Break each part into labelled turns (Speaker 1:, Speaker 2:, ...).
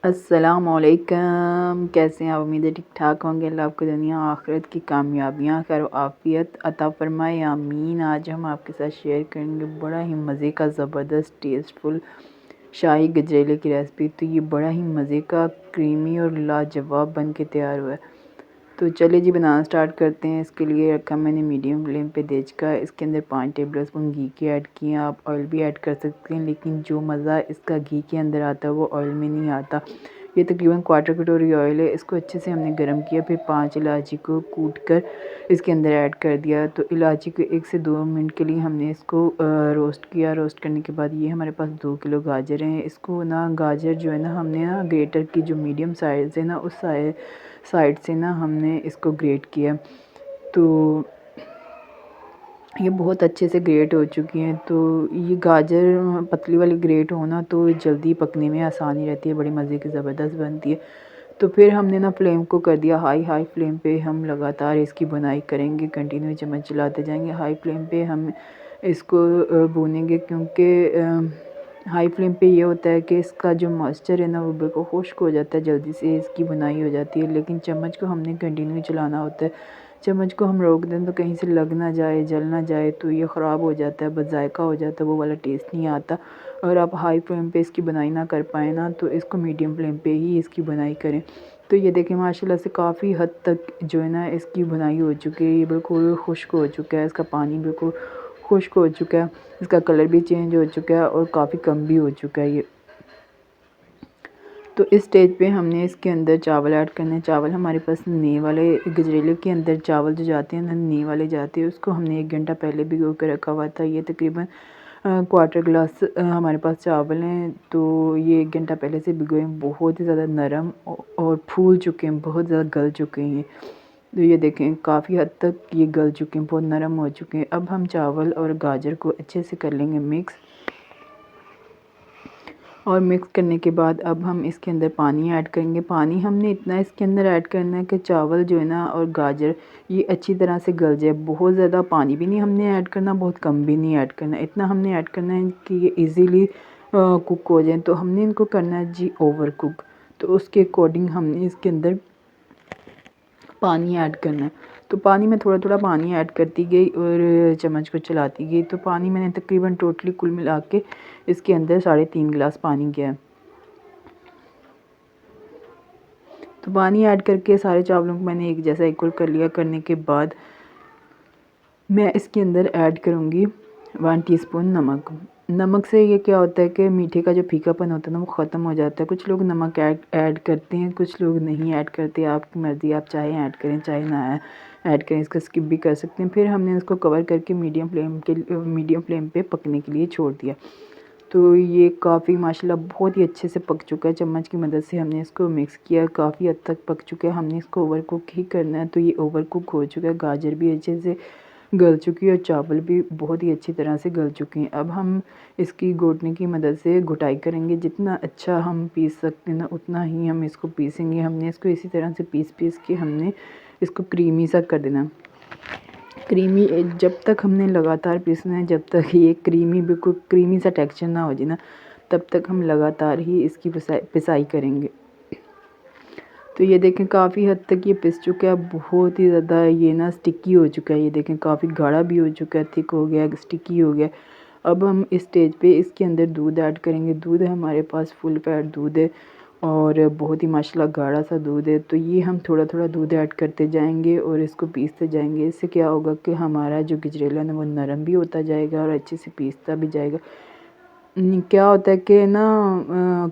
Speaker 1: अस्सलामुअलैकुम, कैसे हैं आप? उम्मीद है ठीक ठाक होंगे। अल्लाह आपको दुनिया आखिरत की कामयाबियाँ खैर आफ़ियत अता फ़रमाए, आमीन। आज हम आपके साथ शेयर करेंगे बड़ा ही मज़े का ज़बरदस्त टेस्टफुल शाही गजरेले की रेसिपी। तो ये बड़ा ही मज़े का क्रीमी और लाजवाब बन के तैयार हुआ है। तो चलिए जी बनाना स्टार्ट करते हैं। इसके लिए रखा मैंने मीडियम फ्लेम पे देज का। इसके अंदर 5 टेबल स्पून घी के ऐड किए। आप ऑयल भी ऐड कर सकते हैं, लेकिन जो मज़ा इसका घी के अंदर आता है वो ऑयल में नहीं आता। ये तकरीबन 1/4 कटोरी ऑयल है। इसको अच्छे से हमने गर्म किया, फिर 5 इलायची को कूट कर इसके अंदर ऐड कर दिया। तो इलायची को 1 से 2 मिनट के लिए हमने इसको रोस्ट किया। रोस्ट करने के बाद ये हमारे पास 2 किलो गाजर हैं। इसको ना गाजर जो है ना हमने ना ग्रेटर की जो मीडियम साइज़ है ना उस साइड से ना हमने इसको ग्रेट किया। तो ये बहुत अच्छे से ग्रेट हो चुकी हैं। तो ये गाजर पतली वाली ग्रेट हो ना तो जल्दी पकने में आसानी रहती है, बड़ी मज़े की ज़बरदस्त बनती है। तो फिर हमने ना फ्लेम को कर दिया हाई फ्लेम पे। हम लगातार इसकी बुनाई करेंगे, कंटिन्यू चम्मच चलाते जाएंगे। हाई फ्लेम पे हम इसको भूनेंगे, क्योंकि हाई फ्लेम पे ये होता है कि इसका जो मॉइस्चर है ना वो बिल्कुल खुश्क हो जाता है, जल्दी से इसकी बुनाई हो जाती है। लेकिन चम्मच को हमने कंटिन्यू चलाना होता है। चम्मच को हम रोक दें तो कहीं से लग ना जाए, जल ना जाए, तो ये ख़राब हो जाता है, बज़ायक़ा हो जाता है, वो वाला टेस्ट नहीं आता। अगर आप हाई फ्लेम पे इसकी बुनाई ना कर पाएँ ना तो इसको मीडियम फ्लेम पे ही इसकी बुनाई करें। तो ये देखें माशाल्लाह से काफ़ी हद तक जो है ना इसकी बुनाई हो चुकी है। ये बिल्कुल खुश्क हो चुका है, इसका पानी बिल्कुल खुश्क हो चुका है, इसका कलर भी चेंज हो चुका है और काफ़ी कम भी हो चुका है ये। तो इस स्टेज पे हमने इसके अंदर चावल ऐड करने हैं। चावल हमारे पास नए वाले गजरेले के अंदर चावल जो जाते हैं ना नए वाले जाते हैं, उसको हमने 1 घंटा पहले भिगो कर रखा हुआ था। ये तकरीबन 1/4 गिलास हमारे पास चावल हैं। तो ये 1 घंटा पहले से भिगोए हैं। बहुत ही ज़्यादा नरम और फूल चुके हैं, बहुत ज़्यादा गल चुके हैं ये। तो ये देखें काफ़ी हद तक ये गल चुके हैं, बहुत नरम हो चुके हैं। अब हम चावल और गाजर को अच्छे से कर लेंगे मिक्स। और मिक्स करने के बाद अब हम इसके अंदर पानी ऐड करेंगे। पानी हमने इतना इसके अंदर ऐड करना है कि चावल जो है ना और गाजर ये अच्छी तरह से गल जाए। बहुत ज़्यादा पानी भी नहीं हमने ऐड करना, बहुत कम भी नहीं ऐड करना। इतना हमने ऐड करना है कि ये इजीली कुक हो जाए। तो हमने इनको करना है जी ओवर कुक। तो उसके अकॉर्डिंग हमने इसके अंदर पानी ऐड करना है। तो पानी में थोड़ा थोड़ा पानी ऐड करती गई और चम्मच को चलाती गई। तो पानी मैंने तकरीबन टोटली कुल मिला के इसके अंदर 3.5 गिलास पानी गया। तो पानी ऐड करके सारे चावलों को मैंने एक जैसा इक्वल कर लिया। करने के बाद मैं इसके अंदर ऐड करूँगी 1 टीस्पून नमक। नमक से ये क्या होता है कि मीठे का जो फीकापन होता है ना वो ख़त्म हो जाता है। कुछ लोग नमक ऐड करते हैं, कुछ लोग नहीं ऐड करते। आपकी मर्ज़ी, आप चाहे ऐड करें चाहे ना ऐड करें, इसको स्किप भी कर सकते हैं। फिर हमने इसको कवर करके मीडियम फ्लेम पे पकने के लिए छोड़ दिया। तो ये काफ़ी माशाल्लाह बहुत ही अच्छे से पक चुका है। चम्मच की मदद से हमने इसको मिक्स किया, काफ़ी हद तक पक चुका है। हमने इसको ओवर कुक ही करना है। तो ये ओवर कुक हो चुका है, गाजर भी अच्छे से गल चुकी है और चावल भी बहुत ही अच्छी तरह से गल चुके हैं। अब हम इसकी घोटने की मदद से घुटाई करेंगे। जितना अच्छा हम पीस सकते हैं ना उतना ही हम इसको पीसेंगे। हमने इसको इसी तरह से पीस के हमने इसको क्रीमी सा कर देना। क्रीमी जब तक हमने लगातार पीसना है, जब तक ये क्रीमी बिल्कुल क्रीमी सा टेक्सचर ना हो जाए ना तब तक हम लगातार ही इसकी पिसाई करेंगे। तो ये देखें काफ़ी हद तक ये पिस चुका है। बहुत ही ज़्यादा ये ना स्टिकी हो चुका है। ये देखें काफ़ी गाढ़ा भी हो चुका है, थिक हो गया, स्टिकी हो गया। अब हम इस स्टेज पे इसके अंदर दूध ऐड करेंगे। दूध हमारे पास फुल फैट दूध है और बहुत ही माशाल्लाह गाढ़ा सा दूध है। तो ये हम थोड़ा थोड़ा दूध ऐड करते जाएंगे और इसको पीसते जाएंगे। इससे क्या होगा कि हमारा जो गजरेला है वो नरम भी होता जाएगा और अच्छे से पीसता भी जाएगा। क्या होता है कि ना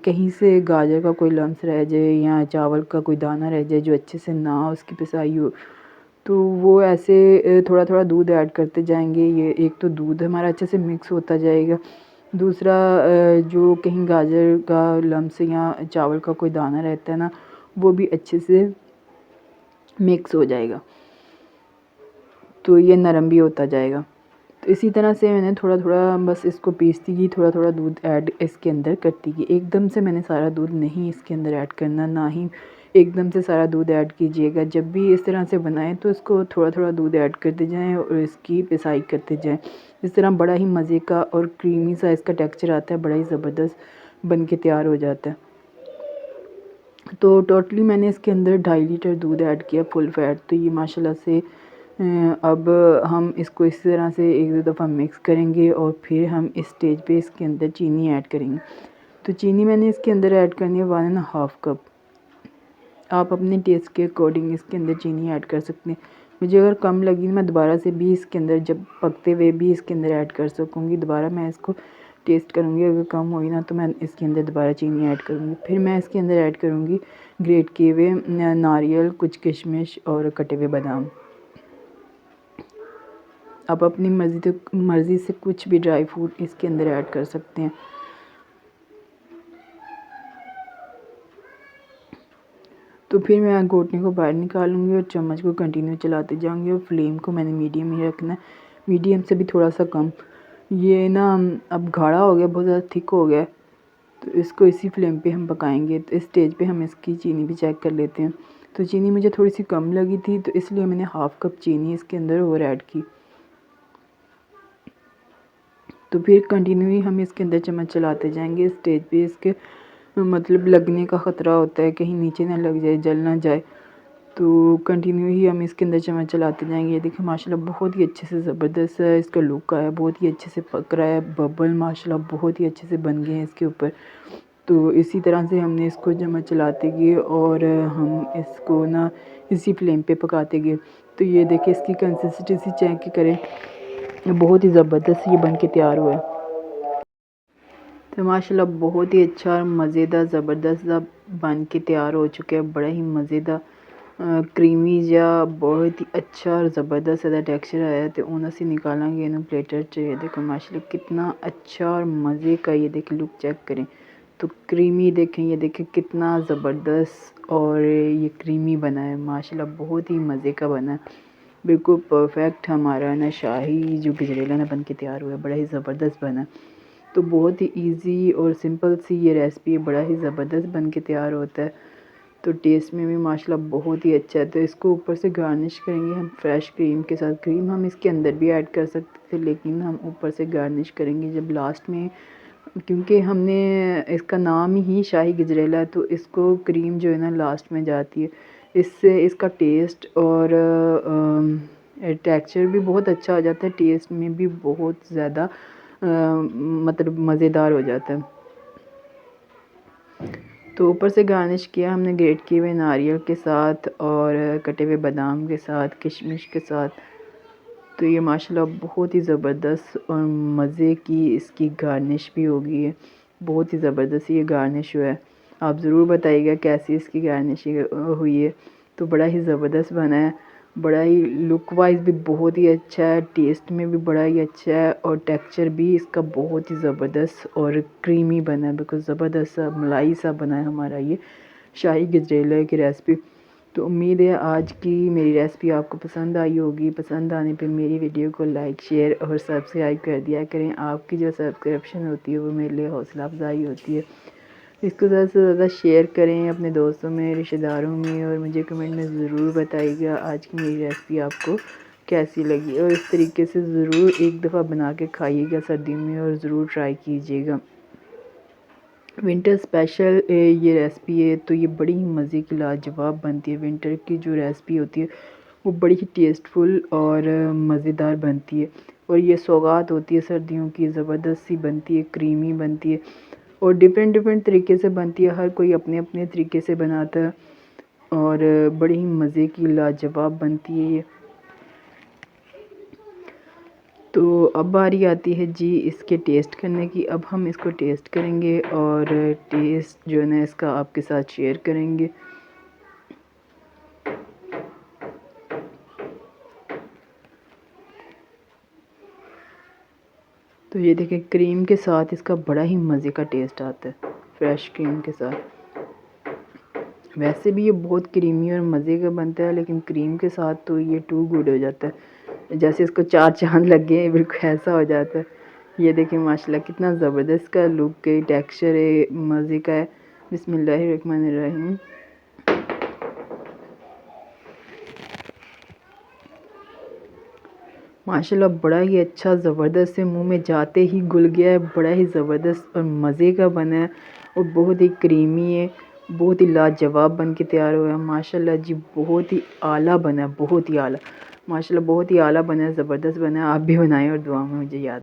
Speaker 1: कहीं से गाजर का कोई लम्स रह जाए या चावल का कोई दाना रह जाए जो अच्छे से ना उसकी पिसाई हो, तो वो ऐसे थोड़ा थोड़ा दूध ऐड करते जाएंगे। ये एक तो दूध हमारा अच्छे से मिक्स होता जाएगा, दूसरा जो कहीं गाजर का लम्स या चावल का कोई दाना रहता है ना वो भी अच्छे से मिक्स हो जाएगा। तो ये नरम भी होता जाएगा। तो इसी तरह से मैंने थोड़ा थोड़ा बस इसको पीसती गई, थोड़ा थोड़ा दूध ऐड इसके अंदर करती गई। एकदम से मैंने सारा दूध नहीं इसके अंदर ऐड करना, ना ही एकदम से सारा दूध ऐड कीजिएगा। जब भी इस तरह से बनाएं तो इसको थोड़ा थोड़ा दूध ऐड करते जाएं और इसकी पिसाई करते जाएं। इस तरह बड़ा ही मज़े का और क्रीमी सा इसका टेक्सचर आता है, बड़ा ही ज़बरदस्त बन के तैयार हो जाता है। तो टोटली मैंने इसके अंदर 2.5 लीटर दूध ऐड किया फुल फैट। तो ये माशाल्लाह से अब हम इसको इस तरह से एक दो दफ़ा मिक्स करेंगे और फिर हम इस स्टेज पे इसके अंदर चीनी ऐड करेंगे। तो चीनी मैंने इसके अंदर ऐड करनी है 1.5 कप। आप अपने टेस्ट के अकॉर्डिंग इसके अंदर चीनी ऐड कर सकते हैं। मुझे अगर कम लगी मैं दोबारा से भी इसके अंदर जब पकते हुए भी इसके अंदर ऐड कर सकूँगी। दोबारा मैं इसको टेस्ट करूँगी, अगर कम हुई ना तो मैं इसके अंदर दोबारा चीनी ऐड करूँगी। फिर मैं इसके अंदर ऐड करूँगी ग्रेट किए हुए नारियल, कुछ किशमिश और कटे हुए बादाम। आप अपनी मर्ज़ी से कुछ भी ड्राई फ्रूट इसके अंदर ऐड कर सकते हैं। तो फिर मैं घोटने को बाहर निकालूंगी और चम्मच को कंटिन्यू चलाते जाऊंगी और फ्लेम को मैंने मीडियम ही रखना है, मीडियम से भी थोड़ा सा कम। ये ना अब गाढ़ा हो गया, बहुत ज़्यादा थिक हो गया, तो इसको इसी फ्लेम पे हम पकाएंगे। तो इस स्टेज पे हम इसकी चीनी भी चेक कर लेते हैं। तो चीनी मुझे थोड़ी सी कम लगी थी, तो इसलिए मैंने 1/2 कप चीनी इसके अंदर और ऐड की। तो फिर कंटिन्यू ही हम इसके अंदर चम्मच चलाते जाएंगे। इस स्टेज पे इसके मतलब लगने का ख़तरा होता है, कहीं नीचे ना लग जाए, जल ना जाए। तो कंटिन्यू ही हम इसके अंदर चम्मच चलाते जाएंगे। ये देखिए माशाल्लाह बहुत ही अच्छे से ज़बरदस्त है इसका लुक आया, बहुत ही अच्छे से पक रहा है। बबल माशाल्लाह बहुत ही अच्छे से बन गए हैं इसके ऊपर। तो इसी तरह से हमने इसको चम्मच चलाते गए और हम इसको ना इसी फ्लेम पे पकाते गए। तो ये देखिए इसकी कंसिस्टेंसी चेक करें, बहुत ही ज़बरदस्त ये बन के तैयार हुआ है। तो माशाल्लाह बहुत ही अच्छा और मज़ेदार ज़बरदस्त सा बन के तैयार हो चुका है। बड़ा ही मज़ेदार क्रीमी जा बहुत ही अच्छा और ज़बरदस्त सा टेक्सचर आया। तो उन असी निकालेंगे इन प्लेटर च। ये देखो माशाल्लाह कितना अच्छा और मज़े का, ये देखिए लुक चेक करें। तो क्रीमी देखें, ये देखें कितना ज़बरदस्त और ये क्रीमी बना है माशाल्लाह, बहुत ही मज़े का बना है, बिल्कुल परफेक्ट हमारा ना शाही जो गजरेला ना बन के तैयार हुआ है, बड़ा ही ज़बरदस्त बना है। तो बहुत ही इजी और सिंपल सी ये रेसिपी बड़ा ही ज़बरदस्त बन के तैयार होता है। तो टेस्ट में भी माशाल्लाह बहुत ही अच्छा है। तो इसको ऊपर से गार्निश करेंगे हम फ्रेश क्रीम के साथ। क्रीम हम इसके अंदर भी ऐड कर सकते थे, लेकिन हम ऊपर से गार्निश करेंगे जब लास्ट में, क्योंकि हमने इसका नाम ही शाही गजरेला है, तो इसको क्रीम जो है ना लास्ट में जाती है। इससे इसका टेस्ट और टेक्सचर भी बहुत अच्छा हो जाता है, टेस्ट में भी बहुत ज़्यादा मतलब मज़ेदार हो जाता है। तो ऊपर से गार्निश किया हमने ग्रेट किए हुए नारियल के साथ और कटे हुए बादाम के साथ, किशमिश के साथ। तो ये माशाल्लाह बहुत ही ज़बरदस्त और मज़े की इसकी गार्निश भी हो गई है, बहुत ही ज़बरदस्त ये गार्निश हुआ है। आप ज़रूर बताइएगा कैसी इसकी गार्निशिंग हुई है। तो बड़ा ही ज़बरदस्त बना है, बड़ा ही लुक वाइज भी बहुत ही अच्छा है, टेस्ट में भी बड़ा ही अच्छा है और टेक्सचर भी इसका बहुत ही ज़बरदस्त और क्रीमी बना है, बिल्कुल ज़बरदस्त सा मलाई सा बना है हमारा ये शाही गजरेला की रेसिपी। तो उम्मीद है आज की मेरी रेसिपी आपको पसंद आई होगी। पसंद आने पे मेरी वीडियो को लाइक, शेयर और सब्सक्राइब कर दिया करें। आपकी जो सब्सक्रिप्शन होती है वो मेरे लिए हौसला अफजाई होती है। इसको ज़्यादा से ज़्यादा शेयर करें अपने दोस्तों में, रिश्तेदारों में, और मुझे कमेंट में ज़रूर बताइएगा आज की मेरी रेसिपी आपको कैसी लगी। और इस तरीके से ज़रूर एक दफ़ा बना के खाइएगा सर्दियों में और ज़रूर ट्राई कीजिएगा। विंटर स्पेशल ये रेसिपी है, तो ये बड़ी ही मज़े की लाजवाब बनती है। विंटर की जो रेसिपी होती है वो बड़ी ही टेस्टफुल और मज़ेदार बनती है, और ये सौगात होती है सर्दियों की, ज़बरदस्त सी बनती है, क्रीमी बनती है और डिफरेंट डिफरेंट तरीके से बनती है। हर कोई अपने अपने तरीके से बनाता है और बड़ी ही मज़े की लाजवाब बनती है ये। तो अब बारी आती है जी इसके टेस्ट करने की। अब हम इसको टेस्ट करेंगे और टेस्ट जो है ना इसका आपके साथ शेयर करेंगे। तो ये देखें क्रीम के साथ इसका बड़ा ही मज़े का टेस्ट आता है, फ्रेश क्रीम के साथ। वैसे भी ये बहुत क्रीमी और मज़े का बनता है, लेकिन क्रीम के साथ तो ये टू गुड हो जाता है। जैसे इसको 4 चाँद लग गए, बिल्कुल ऐसा हो जाता है। ये देखिए माशाल्लाह कितना ज़बरदस्त का लुक है, टेक्सचर है, मज़े का है। बिस्मिल्लाहिर्रहमानिर्रहीम। माशाल्लाह बड़ा ही अच्छा ज़बरदस्त है, मुँह में जाते ही घुल गया है, बड़ा ही ज़बरदस्त और मज़े का बना है और बहुत ही क्रीमी है, बहुत ही लाजवाब बन के तैयार हुआ है। माशाल्लाह जी बहुत ही आला बना है, बहुत ही आला। माशाल्लाह बहुत ही आला बना है, ज़बरदस्त बना है। आप भी बनाएँ और दुआ में मुझे याद